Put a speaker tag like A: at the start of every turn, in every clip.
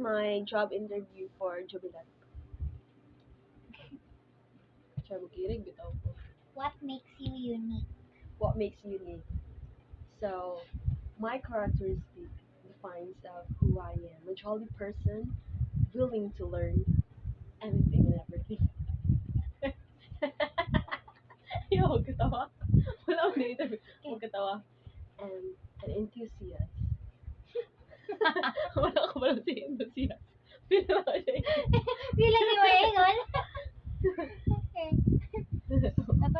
A: my job interview for Jubilat. Siya magirig bitaw ko.
B: What makes you unique?
A: What makes you unique? So, my characteristic defines of who I am. A jolly person, willing to learn anything and everything. Yo, huwag katawa. Wala akong na-interview. Huwag katawa. And an enthusiast. Wala ko pala si enthusiast. Pila ko siya.
B: Bilang ni Waingon. Okay.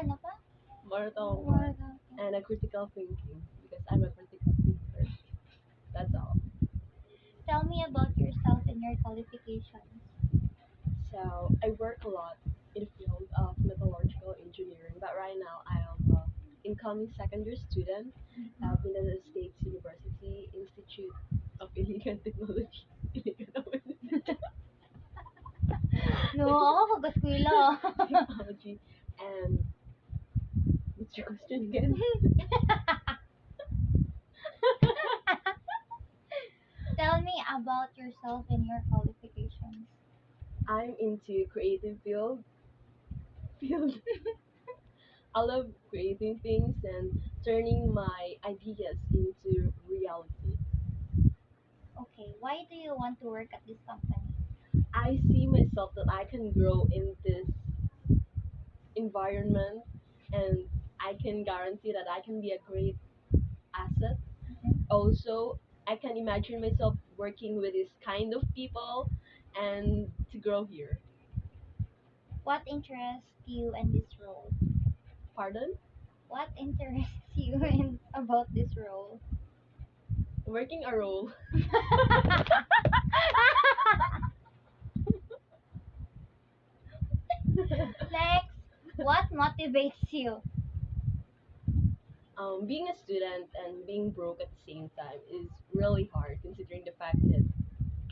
B: Napa?
A: More tong and a critical thinking because I'm a critical thinker. That's all.
B: Tell me about yourself and your qualifications.
A: So I work a lot in the field of metallurgical engineering, but right now I am a incoming second year student at Mindanao State University Institute of Illegal Technology.
B: No, ako kagaskwela.
A: Technology and what's your question again?
B: Tell me about yourself and your qualifications.
A: I'm into creative field. I love creating things and turning my ideas into reality.
B: Okay, why do you want to work at this company?
A: I see myself that I can grow in this environment and I can guarantee that I can be a great asset. Also, I can imagine myself working with this kind of people and to grow here.
B: What interests you in this role?
A: Pardon?
B: What interests you in about this role?
A: Working a role.
B: Next, what motivates you?
A: Being a student and being broke at the same time is really hard considering the fact that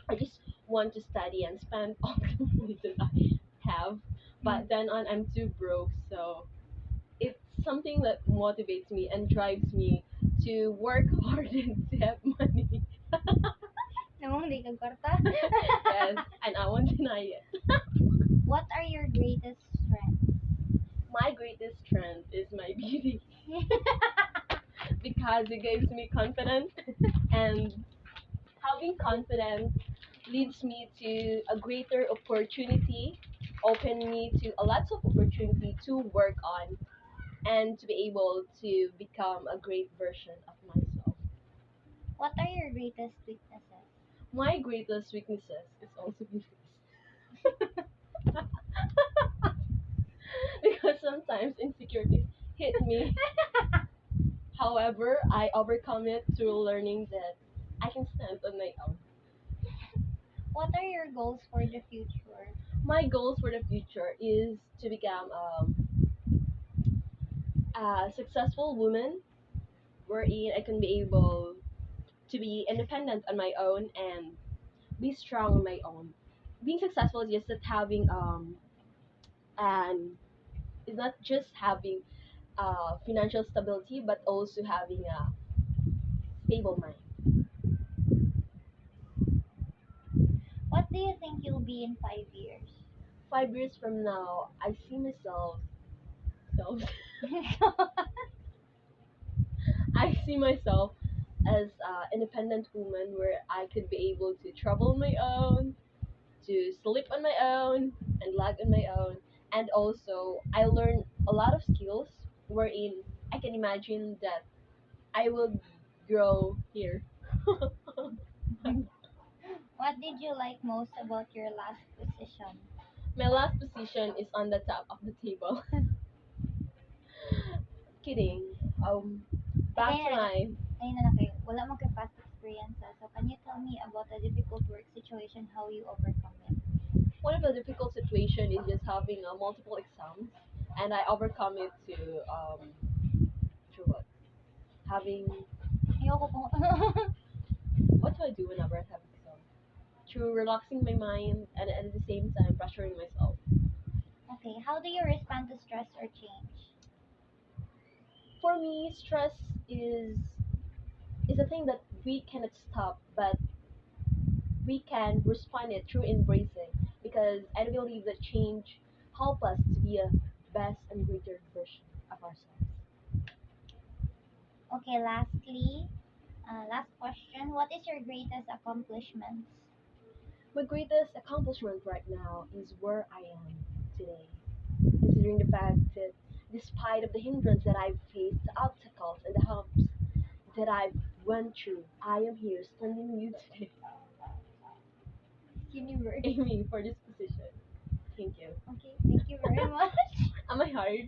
A: I just want to study and spend all the money that I have. But then on, I'm too broke, so it's something that motivates me and drives me to work hard and to have money.
B: Namang di ka kwarta?
A: Yes, and I won't deny it.
B: What are your greatest strengths?
A: My greatest strength is my beauty because it gives me confidence, and having confidence leads me to a greater opportunity, open me to a lots of opportunity to work on and to be able to become a great version of myself.
B: What are your greatest weaknesses?
A: My greatest weaknesses is also weakness. Because sometimes insecurities hit me. However, I overcome it through learning that I can stand on my own.
B: What are your goals for the future?
A: My goals for the future is to become a successful woman wherein I can be able to be independent on my own and be strong on my own. Being successful is just that having and it's not just having financial stability but also having a stable mind.
B: What do you think you'll be in 5 years?
A: 5 years from now, I see myself. Self, I see myself as an independent woman where I could be able to travel on my own, to sleep on my own, and lag on my own. And also, I learn a lot of skills wherein I can imagine that I will grow here.
B: What did you like most about your last position?
A: My last position is on the top of the table. Kidding. Back to my
B: Ayun na lang kayo. Wala mo kay past experiences. So, can you tell me about a difficult work situation, how you overcome it?
A: one of the difficult situation is just having multiple exams, and I overcome it to through what? Having
B: Ayoko po.
A: what do I do whenever I have exam? Through relaxing my mind and at the same time pressuring myself.
B: Okay, how do you respond to stress or change?
A: For me, stress is a thing that we cannot stop, but we can respond it through embracing, because I believe that change help us to be a best and greater version of ourselves.
B: Okay, lastly, last question. What is your greatest accomplishment?
A: My greatest accomplishment right now is where I am today, considering the fact that despite of the hindrance that I've faced, the obstacles and the humps that I've went through, I am here standing you today,
B: Universe.
A: aiming for this position. Thank you.
B: Okay, thank you very much.
A: Am I hard?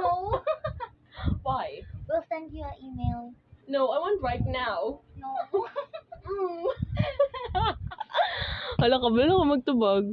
B: No,
A: Why?
B: we'll send you an email.
A: No, I want right now.
B: No.
A: Mm. Hala ka ba? Magtubag.